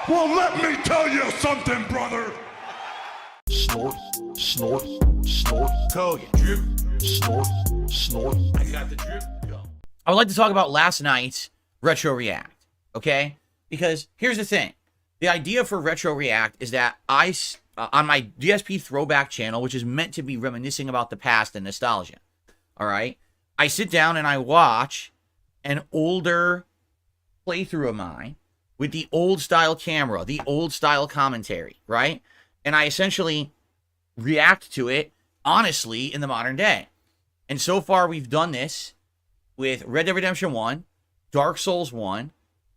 Well, let me tell you something, brother. Snort, snort, snort. Kogan. Drip. Snort, snort. I got the drip. Go. I would like to talk about last night's Retro React, okay? Because here's the thing. The idea for Retro React is that on my DSP throwback channel, which is meant to be reminiscing about the past and nostalgia, all right? I sit down and I watch an older playthrough of mine with the old style camera, the old style commentary, right? And I essentially react to it honestly in the modern day. And so far we've done this with Red Dead Redemption 1, Dark Souls 1,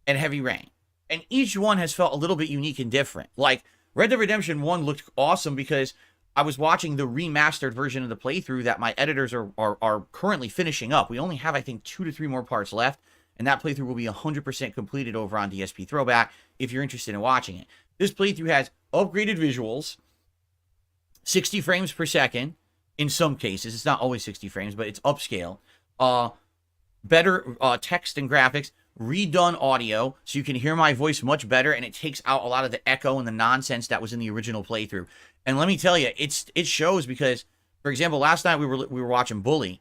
and Heavy Rain. And each one has felt a little bit unique and different. Like, Red Dead Redemption 1 looked awesome because I was watching the remastered version of the playthrough that my editors are currently finishing up. We only have, I think, 2 to 3 more parts left, and that playthrough will be 100% completed over on DSP Throwback if you're interested in watching it. This playthrough has upgraded visuals, 60 frames per second in some cases. It's not always 60 frames, but it's upscale. Better text and graphics, redone audio so you can hear my voice much better, and it takes out a lot of the echo and the nonsense that was in the original playthrough. And let me tell you, it shows because, for example, last night we were watching Bully.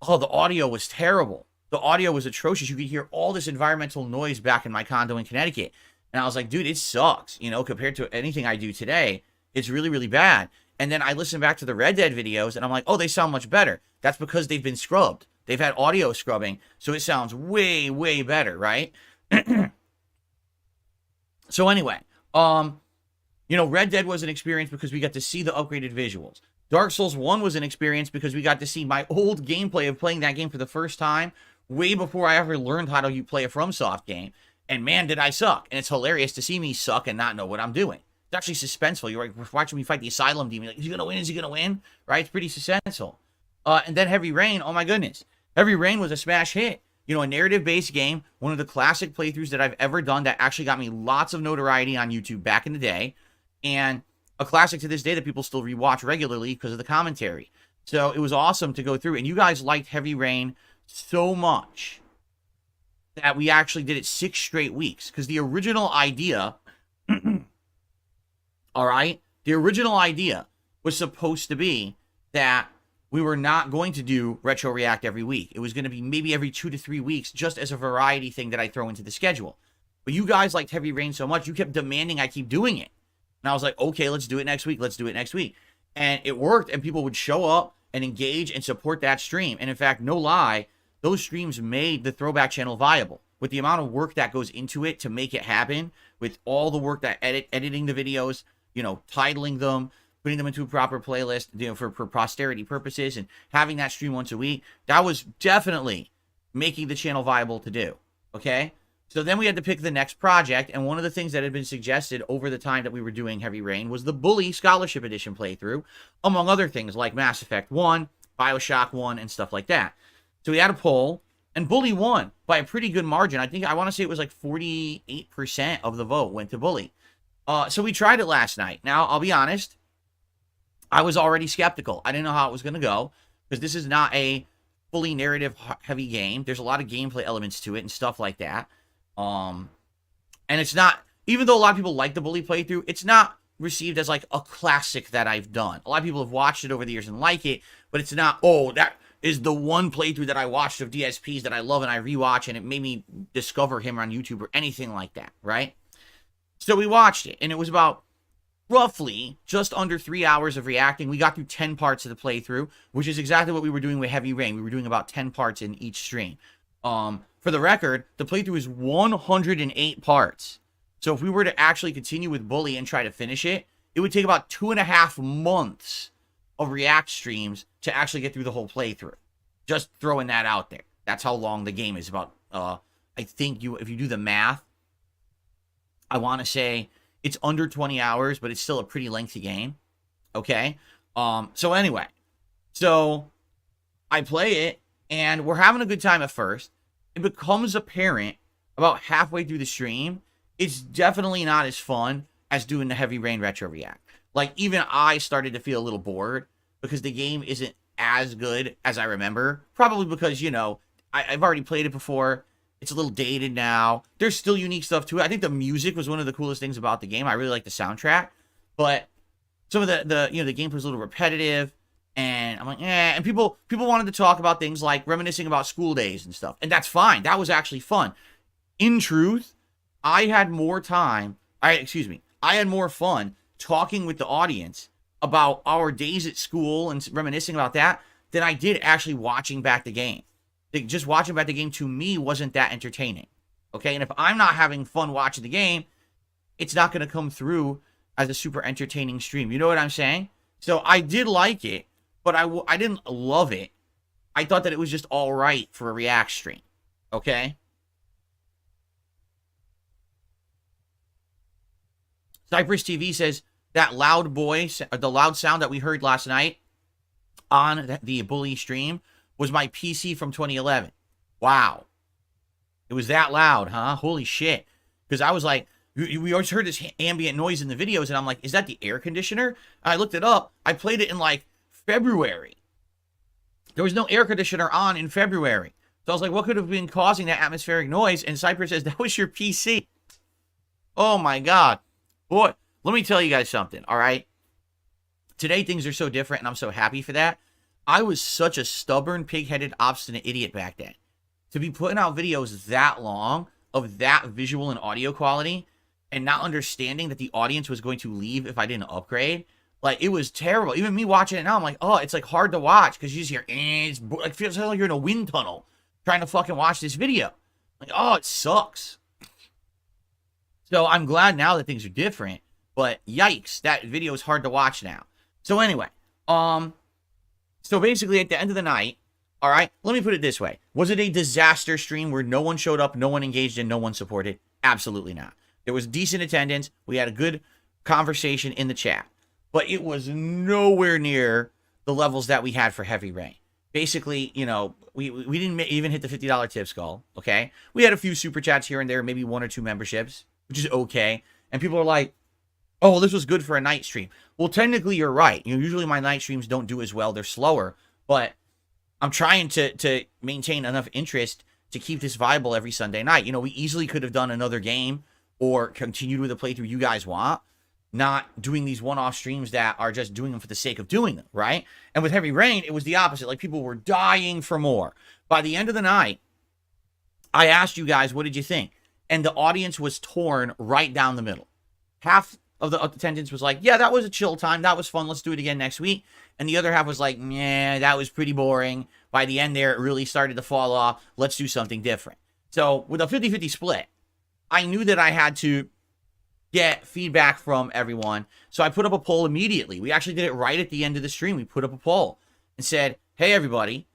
Oh, the audio was terrible. The audio was atrocious. You could hear all this environmental noise back in my condo in Connecticut. And I was like, dude, it sucks. You know, compared to anything I do today, it's really, really bad. And then I listened back to the Red Dead videos, and I'm like, oh, they sound much better. That's because they've been scrubbed. They've had audio scrubbing, so it sounds way, way better, right? So anyway, you know, Red Dead was an experience because we got to see the upgraded visuals. Dark Souls 1 was an experience because we got to see my old gameplay of playing that game for the first time, way before I ever learned how to play a FromSoft game. And man, did I suck. And it's hilarious to see me suck and not know what I'm doing. It's actually suspenseful. You're like watching me fight the Asylum Demon. Like, is he going to win? Is he going to win? Right? It's pretty suspenseful. And then Heavy Rain. Oh my goodness. Heavy Rain was a smash hit. You know, a narrative-based game, one of the classic playthroughs that I've ever done that actually got me lots of notoriety on YouTube back in the day. And a classic to this day that people still rewatch regularly because of the commentary. So it was awesome to go through. And you guys liked Heavy Rain so much that we actually did it 6 straight weeks. Because the original idea, all right, the original idea was supposed to be that we were not going to do Retro React every week. It was going to be maybe every 2 to 3 weeks, just as a variety thing that I throw into the schedule. But you guys liked Heavy Rain so much, you kept demanding I keep doing it. And I was like, okay, let's do it next week. Let's do it next week. And it worked, and people would show up and engage and support that stream. And in fact, no lie, those streams made the Throwback channel viable. With the amount of work that goes into it to make it happen, with all the work that editing the videos, you know, titling them, putting them into a proper playlist, you know, for posterity purposes, and having that stream once a week, that was definitely making the channel viable to do, okay? So then we had to pick the next project, and one of the things that had been suggested over the time that we were doing Heavy Rain was the Bully Scholarship Edition playthrough, among other things like Mass Effect 1, Bioshock 1, and stuff like that. So we had a poll, and Bully won by a pretty good margin. I want to say it was like 48% of the vote went to Bully. So we tried it last night. Now, I'll be honest, I was already skeptical. I didn't know how it was going to go because this is not a fully narrative heavy game. There's a lot of gameplay elements to it and stuff like that. And it's not, even though a lot of people like the Bully playthrough, it's not received as like a classic that I've done. A lot of people have watched it over the years and like it, but it's not, oh, that is the one playthrough that I watched of DSPs that I love and I rewatch and it made me discover him on YouTube or anything like that, right? So we watched it, and it was about roughly just under 3 hours of reacting. We got through 10 parts of the playthrough, which is exactly what we were doing with Heavy Rain. We were doing about 10 parts in each stream. For the record, the playthrough is 108 parts. So if we were to actually continue with Bully and try to finish it, it would take about 2.5 months of React streams to actually get through the whole playthrough. Just throwing that out there. That's how long the game is. About, I think if you do the math, I want to say it's under 20 hours, but it's still a pretty lengthy game. Okay? So anyway. So I play it, and we're having a good time at first. It becomes apparent about halfway through the stream, it's definitely not as fun as doing the Heavy Rain Retro React. Like, even I started to feel a little bored because the game isn't as good as I remember. Probably because, you know, I've already played it before. It's a little dated now. There's still unique stuff to it. I think the music was one of the coolest things about the game. I really like the soundtrack, but some of the gameplay was a little repetitive, and I'm like, and people wanted to talk about things like reminiscing about school days and stuff, and that's fine. That was actually fun. In truth, I had more fun talking with the audience about our days at school and reminiscing about that than I did actually watching back the game. Just watching back the game to me wasn't that entertaining. Okay, and if I'm not having fun watching the game, it's not going to come through as a super entertaining stream. You know what I'm saying? So I did like it, but I didn't love it. I thought that it was just all right for a React stream. Okay? Cypress TV says that loud the loud sound that we heard last night on the Bully stream was my PC from 2011. Wow. It was that loud, huh? Holy shit. Because I was like, we always heard this ambient noise in the videos, and I'm like, is that the air conditioner? I looked it up. I played it in like February. There was no air conditioner on in February. So I was like, what could have been causing that atmospheric noise? And Cypress says, that was your PC. Oh my God. Boy, let me tell you guys something, all right? Today things are so different, and I'm so happy for that. I was such a stubborn, pig-headed, obstinate idiot back then. To be putting out videos that long of that visual and audio quality and not understanding that the audience was going to leave if I didn't upgrade, like, it was terrible. Even me watching it now, I'm like, oh, it's like hard to watch because you just hear, it feels like you're in a wind tunnel trying to fucking watch this video. Like, oh, it sucks. So I'm glad now that things are different, but yikes, that video is hard to watch now. So anyway, so basically at the end of the night, all right, let me put it this way. Was it a disaster stream where no one showed up, no one engaged, and no one supported? Absolutely not. There was decent attendance. We had a good conversation in the chat, but it was nowhere near the levels that we had for Heavy Rain. Basically, you know, we didn't even hit the $50 tip skull, okay? We had a few super chats here and there, maybe 1 or 2 memberships, which is okay. And people are like, oh, well, this was good for a night stream. Well, technically, you're right. You know, usually my night streams don't do as well. They're slower, but I'm trying to maintain enough interest to keep this viable every Sunday night. You know, we easily could have done another game or continued with a playthrough you guys want, not doing these one-off streams that are just doing them for the sake of doing them, right? And with Heavy Rain, it was the opposite. Like, people were dying for more. By the end of the night, I asked you guys, what did you think? And the audience was torn right down the middle. Half of the attendance was like, yeah, that was a chill time. That was fun. Let's do it again next week. And the other half was like, yeah, that was pretty boring. By the end there, it really started to fall off. Let's do something different. So with a 50-50 split, I knew that I had to get feedback from everyone. So I put up a poll immediately. We actually did it right at the end of the stream. We put up a poll and said, hey, everybody,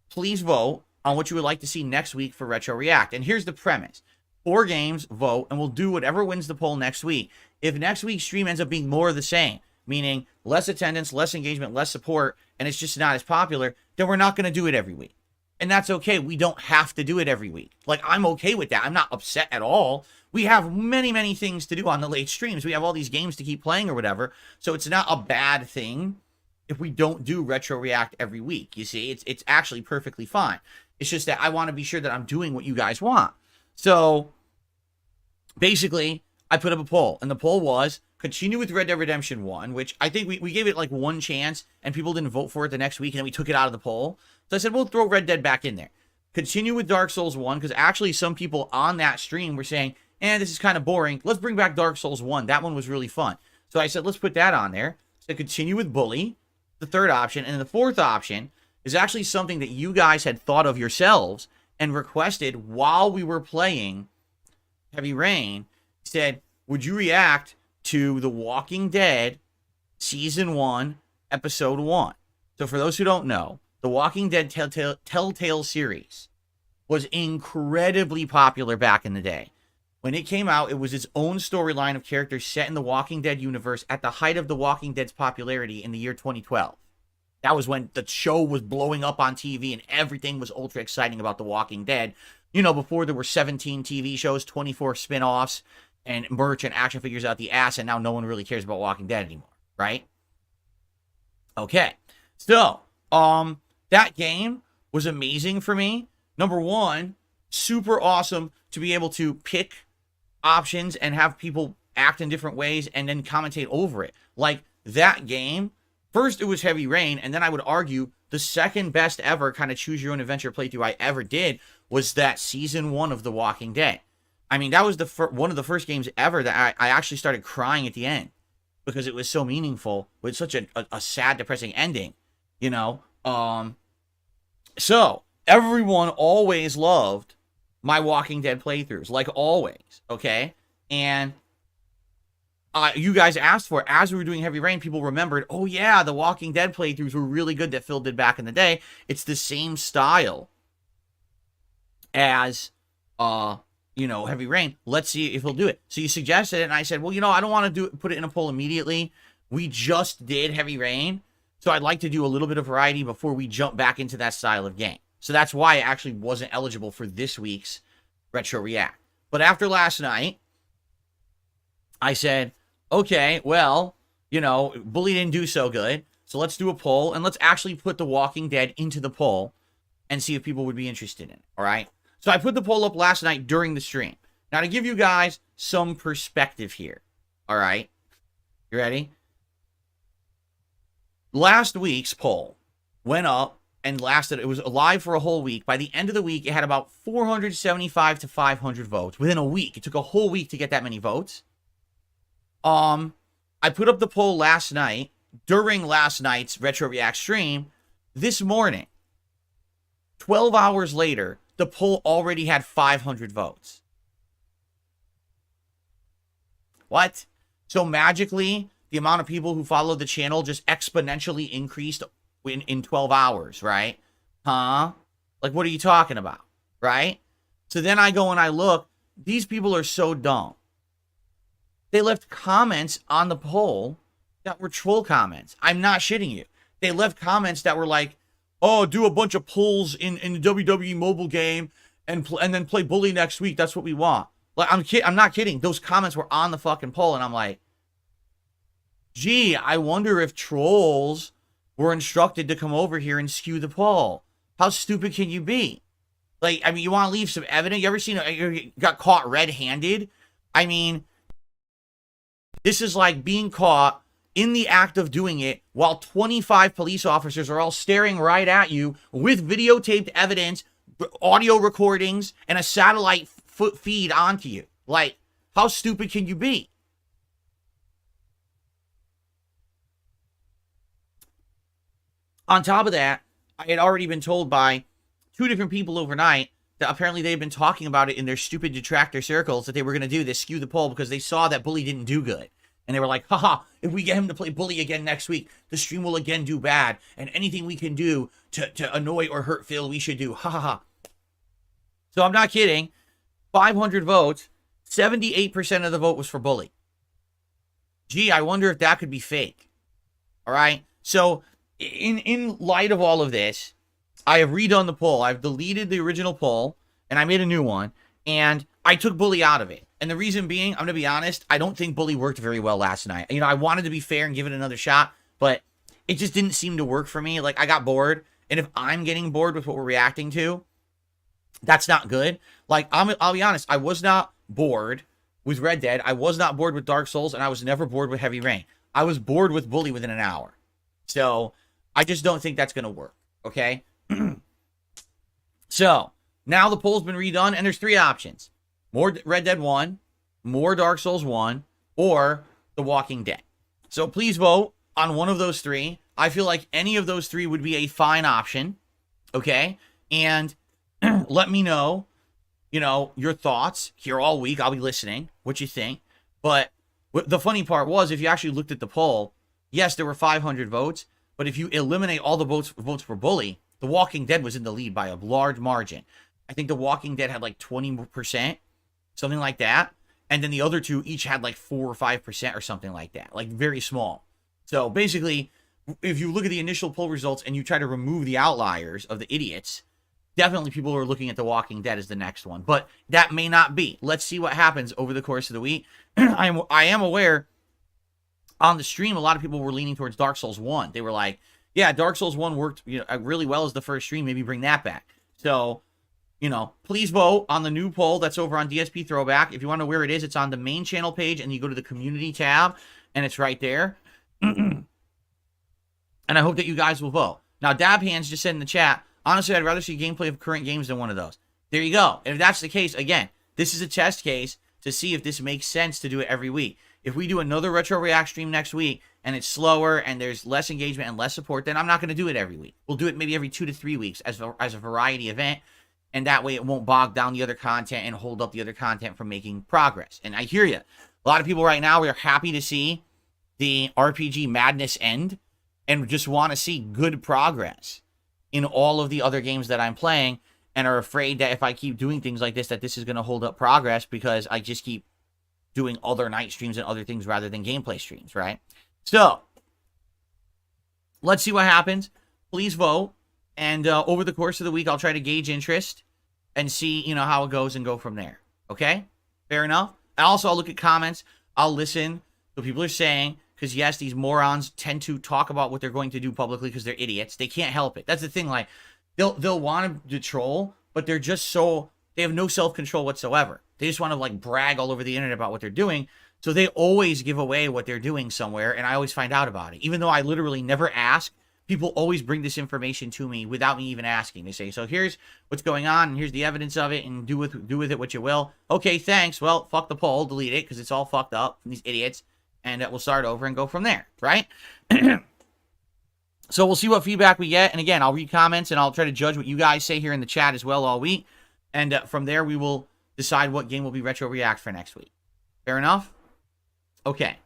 please vote on what you would like to see next week for Retro React. And here's the premise. 4 games, vote, and we'll do whatever wins the poll next week. If next week's stream ends up being more of the same, meaning less attendance, less engagement, less support, and it's just not as popular, then we're not going to do it every week. And that's okay. We don't have to do it every week. Like, I'm okay with that. I'm not upset at all. We have many, many things to do on the late streams. We have all these games to keep playing or whatever. So it's not a bad thing if we don't do Retro React every week. You see, it's actually perfectly fine. It's just that I want to be sure that I'm doing what you guys want. So basically, I put up a poll, and the poll was continue with Red Dead Redemption 1, which I think we gave it like one chance, and people didn't vote for it the next week, and then we took it out of the poll. So I said, we'll throw Red Dead back in there. Continue with Dark Souls 1, because actually some people on that stream were saying, this is kind of boring. Let's bring back Dark Souls 1. That one was really fun. So I said, let's put that on there. So continue with Bully, the third option. And then the fourth option is actually something that you guys had thought of yourselves and requested while we were playing Heavy Rain. Said, would you react to The Walking Dead Season 1, Episode 1? So for those who don't know, The Walking Dead Telltale series was incredibly popular back in the day. When it came out, it was its own storyline of characters set in the Walking Dead universe at the height of The Walking Dead's popularity in the year 2012. That was when the show was blowing up on TV and everything was ultra exciting about The Walking Dead. You know, before there were 17 TV shows, 24 spin-offs, and merch and action figures out the ass, and now no one really cares about Walking Dead anymore, right? Okay, so, that game was amazing for me. Number one, super awesome to be able to pick options and have people act in different ways and then commentate over it. Like that game, first it was Heavy Rain, and then I would argue the second best ever kind of choose your own adventure playthrough I ever did was that season 1 of The Walking Dead. I mean, that was one of the first games ever that I actually started crying at the end because it was so meaningful with such a sad, depressing ending, you know? So everyone always loved my Walking Dead playthroughs, like always, okay? And you guys asked for it. As we were doing Heavy Rain, people remembered, oh yeah, the Walking Dead playthroughs were really good that Phil did back in the day. It's the same style as, Heavy Rain. Let's see if he'll do it. So you suggested it, and I said, well, I don't want to put it in a poll immediately. We just did Heavy Rain, so I'd like to do a little bit of variety before we jump back into that style of game. So that's why it actually wasn't eligible for this week's Retro React. But after last night, I said, okay, well, Bully didn't do so good, so let's do a poll, and let's actually put The Walking Dead into the poll and see if people would be interested in it, all right? So I put the poll up last night during the stream. Now, to give you guys some perspective here, all right? You ready? Last week's poll went up and lasted. It was live for a whole week. By the end of the week, it had about 475 to 500 votes within a week. It took a whole week to get that many votes. I put up the poll last night during last night's Retro React stream. This morning, 12 hours later, the poll already had 500 votes. What? So magically, the amount of people who follow the channel just exponentially increased in 12 hours, right? Huh? Like, what are you talking about, right? So then I go and I look. These people are so dumb. They left comments on the poll that were troll comments. I'm not shitting you. They left comments that were like, oh, do a bunch of pulls in the WWE mobile game and then play Bully next week. That's what we want. Like, I'm not kidding. Those comments were on the fucking poll, and I'm like, gee, I wonder if trolls were instructed to come over here and skew the poll. How stupid can you be? Like, I mean, you want to leave some evidence? You ever seen you got caught red-handed? I mean, this is like being caught in the act of doing it while 25 police officers are all staring right at you with videotaped evidence, audio recordings, and a satellite feed onto you. Like, how stupid can you be? On top of that, I had already been told by 2 different people overnight that apparently they've been talking about it in their stupid detractor circles that they were going to do this, skew the poll, because they saw that Bully didn't do good. And they were like, haha, if we get him to play Bully again next week, the stream will again do bad. And anything we can do to annoy or hurt Phil, we should do. Ha ha ha. So I'm not kidding. 500 votes, 78% of the vote was for Bully. Gee, I wonder if that could be fake. All right. So in light of all of this, I have redone the poll. I've deleted the original poll and I made a new one. And I took Bully out of it. And the reason being, I'm going to be honest, I don't think Bully worked very well last night. I wanted to be fair and give it another shot, but it just didn't seem to work for me. Like, I got bored. And if I'm getting bored with what we're reacting to, that's not good. Like, I'll be honest, I was not bored with Red Dead. I was not bored with Dark Souls, and I was never bored with Heavy Rain. I was bored with Bully within an hour. So, I just don't think that's going to work, okay? So, now the poll's been redone, and there's 3 options. More Red Dead 1, more Dark Souls 1, or The Walking Dead. So please vote on one of those 3. I feel like any of those 3 would be a fine option, okay? And let me know, your thoughts here all week. I'll be listening, what you think. But the funny part was, if you actually looked at the poll, yes, there were 500 votes, but if you eliminate all the votes for Bully, The Walking Dead was in the lead by a large margin. I think The Walking Dead had like 20%. Something like that. And then the other 2 each had like 4 or 5% or something like that. Like very small. So basically, if you look at the initial poll results and you try to remove the outliers of the idiots, definitely people are looking at The Walking Dead as the next one. But that may not be. Let's see what happens over the course of the week. I am aware on the stream, a lot of people were leaning towards Dark Souls 1. They were like, yeah, Dark Souls 1 worked really well as the first stream. Maybe bring that back. So you know, please vote on the new poll that's over on DSP Throwback. If you want to know where it is, it's on the main channel page, and you go to the community tab, and it's right there. And I hope that you guys will vote. Now, Dab Hands just said in the chat, honestly, I'd rather see gameplay of current games than one of those. There you go. And if that's the case, again, this is a test case to see if this makes sense to do it every week. If we do another Retro React stream next week, and it's slower, and there's less engagement and less support, then I'm not going to do it every week. We'll do it maybe every 2 to 3 weeks as a variety event, and that way it won't bog down the other content and hold up the other content from making progress. And I hear you. A lot of people right now are happy to see the RPG madness end and just want to see good progress in all of the other games that I'm playing, and are afraid that if I keep doing things like this, that this is going to hold up progress because I just keep doing other night streams and other things rather than gameplay streams, right? So, let's see what happens. Please vote. And over the course of the week, I'll try to gauge interest and see, you know, how it goes and go from there. Okay? Fair enough? And also, I'll look at comments. I'll listen to what people are saying. Because, yes, these morons tend to talk about what they're going to do publicly because they're idiots. They can't help it. That's the thing. Like, they'll want to troll, but they're just so... They have no self-control whatsoever. They just want to, like, brag all over the internet about what they're doing. So they always give away what they're doing somewhere, and I always find out about it. Even though I literally never ask, people always bring this information to me without me even asking. They say, so here's what's going on, and here's the evidence of it, and do with it what you will. Okay, thanks. Well, fuck the poll. Delete it, because it's all fucked up from these idiots. And we'll start over and go from there, right? So we'll see what feedback we get. And again, I'll read comments, and I'll try to judge what you guys say here in the chat as well all week. And from there, we will decide what game will be Retro React for next week. Fair enough? Okay.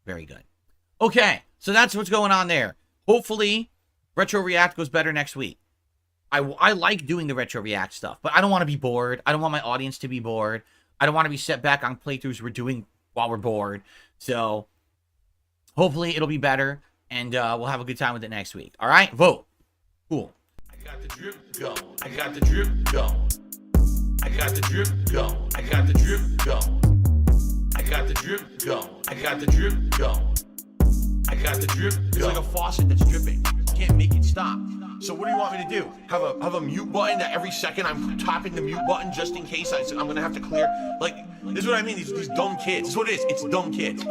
Very good. Okay, so that's what's going on there. Hopefully, Retro React goes better next week. I like doing the Retro React stuff, but I don't want to be bored. I don't want my audience to be bored. I don't want to be set back on playthroughs we're doing while we're bored. So, hopefully, it'll be better, and we'll have a good time with it next week. All right? Vote. Cool. I got the drip go. I got the drip go. I got the drip go. I got the drip go. I got the drip go. I got the drip go. I got the drip go. It's like a faucet that's dripping. You can't make it stop. So what do you want me to do? Have a mute button that every second I'm tapping the mute button just in case I'm gonna have to clear? Like, this is what I mean. These dumb kids. This is what it is. It's dumb kids.